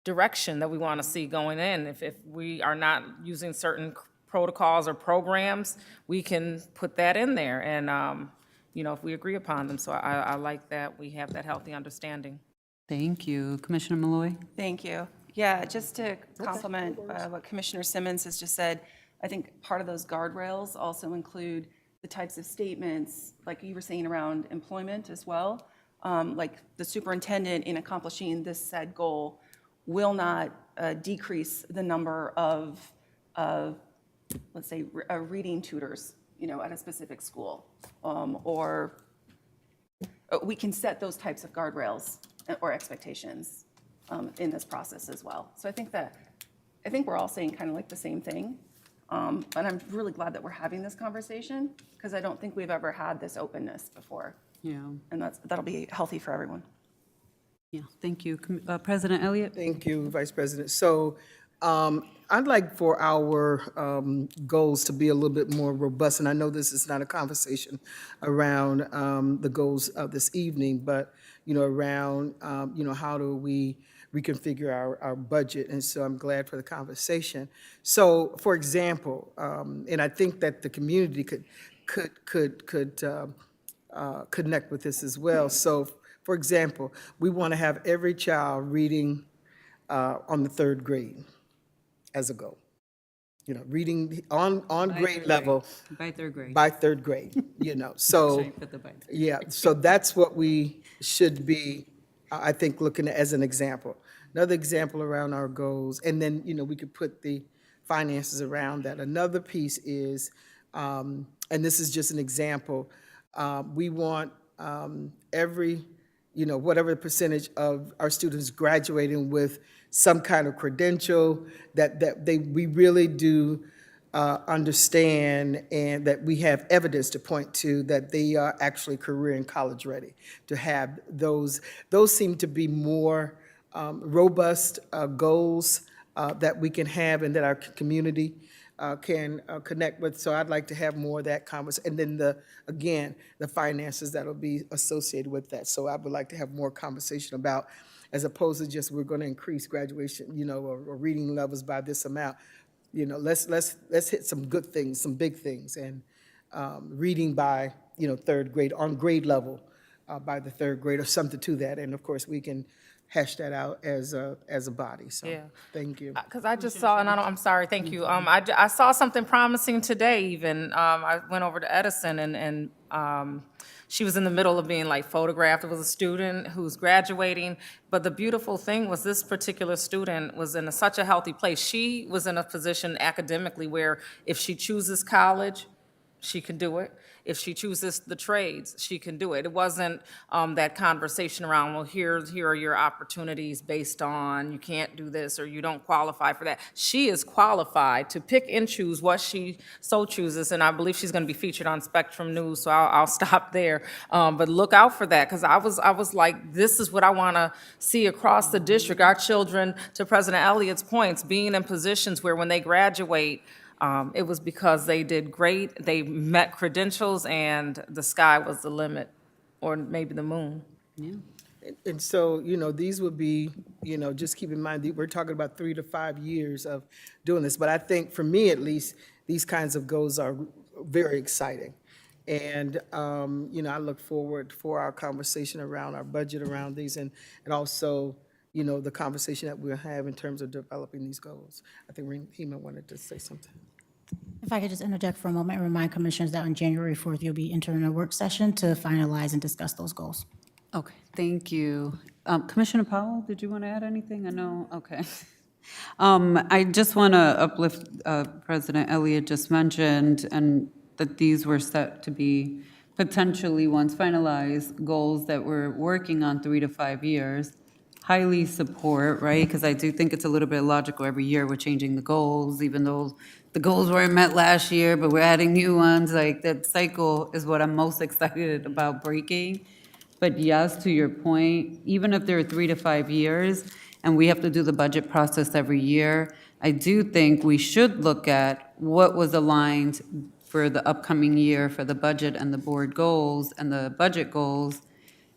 direction that we want to see going in. If we are not using certain protocols or programs, we can put that in there, and, you know, if we agree upon them. So I like that we have that healthy understanding. Thank you. Commissioner Malloy? Thank you. Yeah, just to complement what Commissioner Simmons has just said, I think part of those guardrails also include the types of statements, like you were saying, around employment as well. Like the superintendent, in accomplishing this said goal, will not decrease the number of let's say, reading tutors, you know, at a specific school. Or we can set those types of guardrails or expectations in this process as well. So I think we're all saying kind of like the same thing. And I'm really glad that we're having this conversation, because I don't think we've ever had this openness before. Yeah. And that'll be healthy for everyone. Yeah, thank you. President Elliott? Thank you, Vice President. So I'd like for our goals to be a little bit more robust, and I know this is not a conversation around the goals of this evening, but, you know, around, you know, how do we reconfigure our budget, and so I'm glad for the conversation. So, for example, and I think that the community could connect with this as well. So, for example, we want to have every child reading on the third grade as a goal. You know, reading on grade level. By third grade. By third grade, you know, so, Sorry, put the by third. yeah, so that's what we should be, I think, looking at as an example. Another example around our goals, and then, you know, we could put the finances around that. Another piece is, and this is just an example, we want every, you know, whatever percentage of our students graduating with some kind of credential that we really do understand, and that we have evidence to point to that they are actually career and college ready. To have those seem to be more robust goals that we can have and that our community can connect with. So I'd like to have more of that conversation. And then again, the finances that will be associated with that. So I would like to have more conversation about, as opposed to just we're going to increase graduation, you know, or reading levels by this amount. You know, let's hit some good things, some big things, and reading by, you know, third grade, on grade level by the third grade, or something to that. And of course, we can hash that out as a body. So, Yeah. thank you. Because I just saw, and I'm sorry, thank you. I saw something promising today even. I went over to Edison, and she was in the middle of being like photographed. It was a student who's graduating. But the beautiful thing was this particular student was in such a healthy place. She was in a position academically where if she chooses college, she can do it. If she chooses the trades, she can do it. It wasn't that conversation around, well, here are your opportunities based on you can't do this or you don't qualify for that. She is qualified to pick and choose what she so chooses, and I believe she's going to be featured on Spectrum News, so I'll stop there. But look out for that, because I was like, this is what I want to see across the district. Our children, to President Elliott's points, being in positions where when they graduate, it was because they did great, they met credentials, and the sky was the limit, or maybe the moon. Yeah. And so, you know, these would be, you know, just keep in mind, we're talking about 3 to 5 years of doing this. But I think, for me at least, these kinds of goals are very exciting. And, you know, I look forward for our conversation around our budget around these, and also, you know, the conversation that we'll have in terms of developing these goals. I think Rahima wanted to say something. If I could just interject for a moment and remind commissioners that on January 4th, you'll be entering a work session to finalize and discuss those goals. Okay, thank you. Commissioner Powell, did you want to add anything? I know, okay. I just want to uplift President Elliott just mentioned, and that these were set to be potentially, once finalized, goals that we're working on 3 to 5 years. highly support, right? Because I do think it's a little bit illogical. Every year we're changing the goals, even though the goals weren't met last year, but we're adding new ones. Like, that cycle is what I'm most excited about breaking. But yes, to your point, even if there are 3 to 5 years and we have to do the budget process every year, I do think we should look at what was aligned for the upcoming year for the budget and the board goals and the budget goals,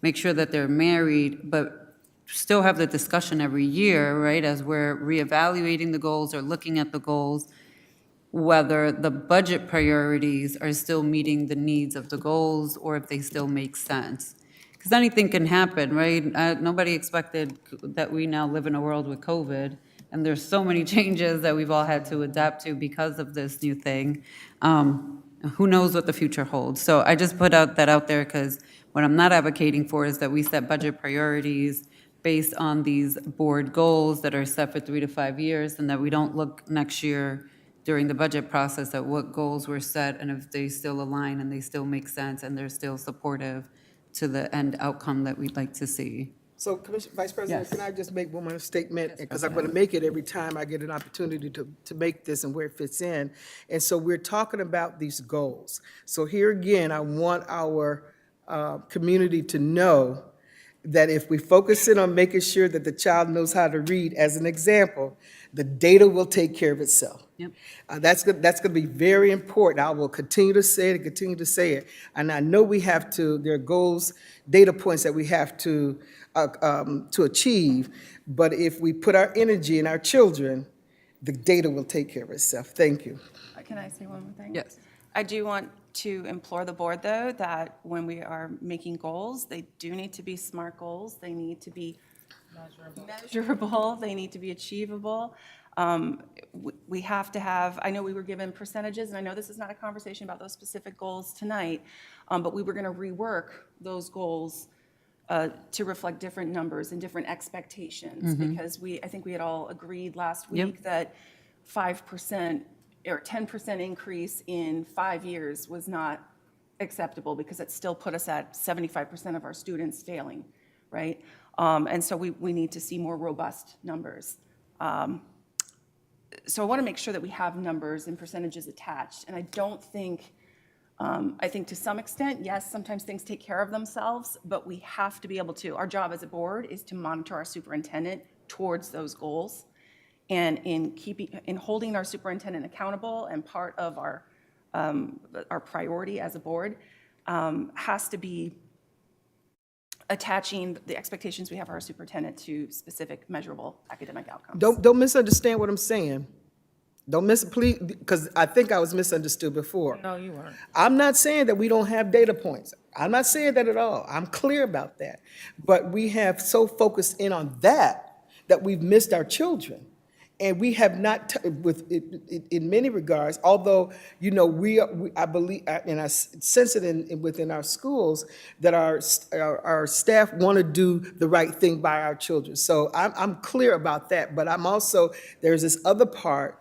make sure that they're married, but still have the discussion every year, right, as we're reevaluating the goals or looking at the goals, whether the budget priorities are still meeting the needs of the goals or if they still make sense. Because anything can happen, right? Nobody expected that we now live in a world with COVID, and there's so many changes that we've all had to adapt to because of this new thing. Who knows what the future holds? So I just put that out there because what I'm not advocating for is that we set budget priorities based on these board goals that are set for 3 to 5 years, and that we don't look next year during the budget process at what goals were set and if they still align and they still make sense and they're still supportive to the end outcome that we'd like to see. So, Vice President, Yes. can I just make one more statement? Because I'm going to make it every time I get an opportunity to make this and where it fits in. And so we're talking about these goals. So here again, I want our community to know that if we focus in on making sure that the child knows how to read, as an example, the data will take care of itself. Yep. That's going to be very important. I will continue to say it and continue to say it. And I know we have to, there are goals, data points that we have to achieve, but if we put our energy in our children, the data will take care of itself. Thank you. Can I say one more thing? Yes. I do want to implore the board, though, that when we are making goals, they do need to be SMART goals. They need to be measurable. They need to be achievable. We have to have, I know we were given percentages, and I know this is not a conversation about those specific goals tonight, but we were going to rework those goals to reflect different numbers and different expectations, because I think we had all agreed last week that 5% or 10% increase in 5 years was not acceptable, because it still put us at 75% of our students failing, right? And so we need to see more robust numbers. So I want to make sure that we have numbers and percentages attached, and I don't think, I think to some extent, yes, sometimes things take care of themselves, but we have to be able to, our job as a board is to monitor our superintendent towards those goals. And in holding our superintendent accountable, and part of our priority as a board has to be attaching the expectations we have for our superintendent to specific measurable academic outcomes. Don't misunderstand what I'm saying. Please, because I think I was misunderstood before. No, you weren't. I'm not saying that we don't have data points. I'm not saying that at all. I'm clear about that. But we have so focused in on that we've missed our children. And we have not, in many regards, although, you know, I believe, and I sense it within our schools, that our staff want to do the right thing by our children. So I'm clear about that. But I'm also, there's this other part,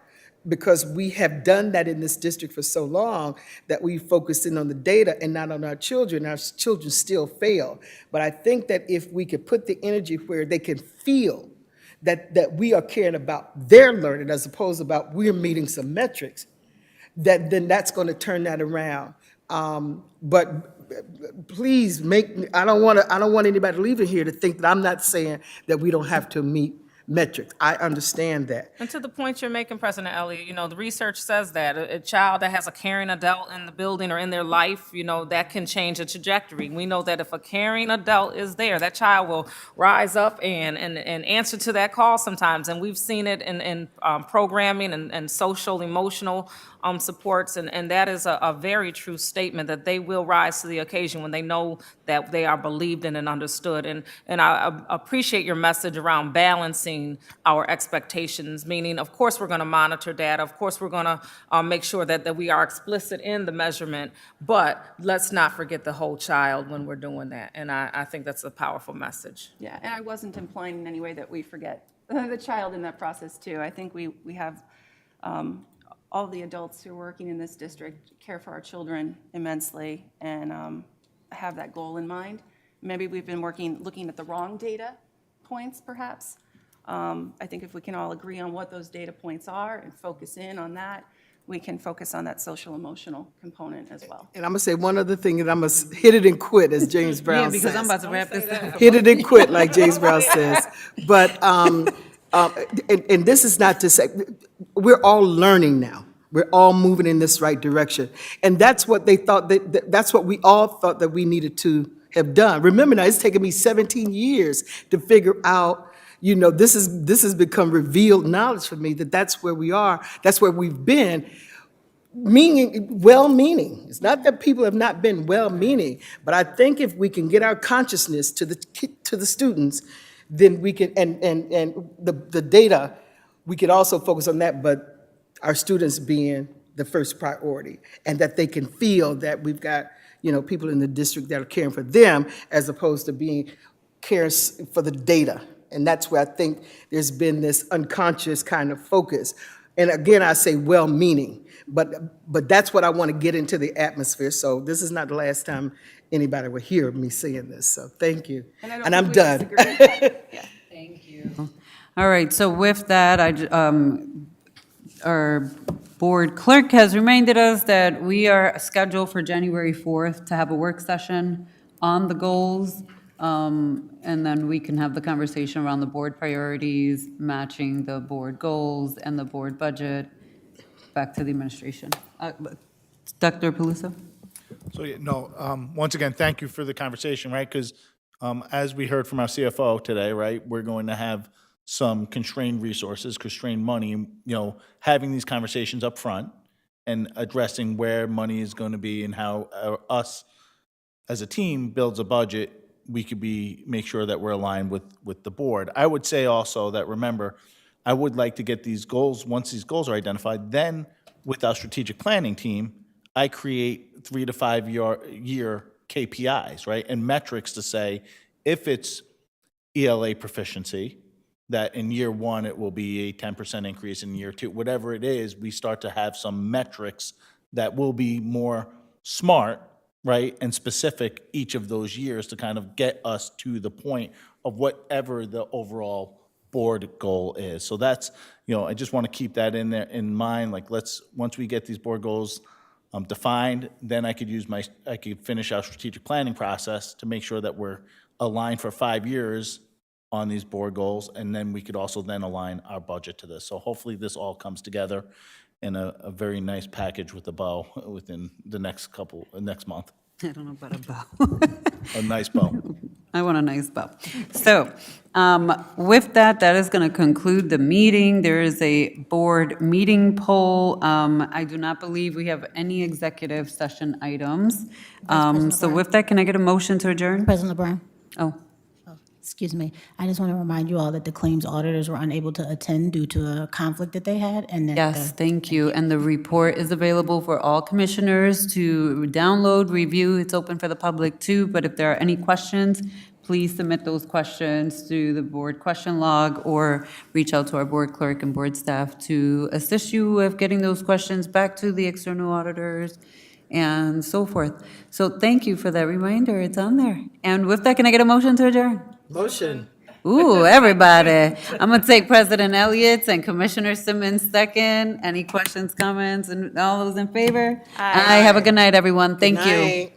because we have done that in this district for so long, that we focused in on the data and not on our children. Our children still fail. But I think that if we could put the energy where they can feel that we are caring about their learning as opposed to about we're meeting some metrics, then that's going to turn that around. But please I don't want anybody leaving here to think that I'm not saying that we don't have to meet metrics. I understand that. And to the point you're making, President Elliott, you know, the research says that a child that has a caring adult in the building or in their life, you know, that can change a trajectory. We know that if a caring adult is there, that child will rise up and answer to that call sometimes. And we've seen it in programming and social, emotional supports, and that is a very true statement, that they will rise to the occasion when they know that they are believed in and understood. And I appreciate your message around balancing our expectations, meaning, of course, we're going to monitor data, of course, we're going to make sure that we are explicit in the measurement, but let's not forget the whole child when we're doing that, and I think that's a powerful message. Yeah, and I wasn't implying in any way that we forget the child in that process, too. I think we have all the adults who are working in this district care for our children immensely and have that goal in mind. Maybe we've been looking at the wrong data points perhaps. I think if we can all agree on what those data points are and focus in on that, we can focus on that social emotional component as well. And I'm gonna say one other thing, and I'm gonna hit it and quit, as James Brown Yeah, says. because I'm about to wrap this up. Hit it and quit, like James Brown says. But, and this is not to say, we're all learning now. We're all moving in this right direction. And that's what they thought, that's what we all thought that we needed to have done. Remember now, it's taken me 17 years to figure out, this has become revealed knowledge for me, that's where we are, that's where we've been. Well-meaning. It's not that people have not been well-meaning, but I think if we can get our consciousness to the students, then we can, and the data, we could also focus on that, but our students being the first priority, and that they can feel that we've got, people in the district that are caring for them, as opposed to being caring for the data. And that's where I think there's been this unconscious kind of focus. And again, I say well-meaning, but that's what I want to get into the atmosphere. So this is not the last time anybody will hear me saying this, so thank you. And I'm done. Thank you. All right, so with that, our board clerk has reminded us that we are scheduled for January 4th to have a work session on the goals. And then we can have the conversation around the board priorities, matching the board goals and the board budget back to the administration. Dr. Paluso? So, once again, thank you for the conversation, right? Because as we heard from our CFO today, right, we're going to have some constrained resources, constrained money, having these conversations up front and addressing where money is going to be and how us as a team builds a budget, we could make sure that we're aligned with the board. I would say also that, remember, I would like to get these goals, once these goals are identified, then with our strategic planning team, I create 3 to 5 year KPIs, right? And metrics to say, if it's ELA proficiency, that in year 1, it will be a 10% increase, in year 2, whatever it is, we start to have some metrics that will be more smart, right, and specific each of those years to kind of get us to the point of whatever the overall board goal is. So that's, I just want to keep that in mind. Like, once we get these board goals defined, then I could finish our strategic planning process to make sure that we're aligned for 5 years on these board goals, and then we could also then align our budget to this. So hopefully this all comes together in a very nice package with a bow within the next month. I don't know about a bow. A nice bow. I want a nice bow. So with that is going to conclude the meeting. There is a board meeting poll. I do not believe we have any executive session items. So with that, can I get a motion to adjourn? President LeBrun. Oh, Excuse me. I just want to remind you all that the claims auditors were unable to attend due to a conflict that they had, and that yes, thank you. And the report is available for all commissioners to download, review. It's open for the public too, but if there are any questions, please submit those questions through the board question log or reach out to our board clerk and board staff to assist you with getting those questions back to the external auditors and so forth. So thank you for that reminder. It's on there. And with that, can I get a motion to adjourn? Motion. Ooh, everybody. I'm going to take President Elliott's and Commissioner Simmons second. Any questions, comments, and all those in favor? Aye. Have a good night, everyone. Thank you. Night.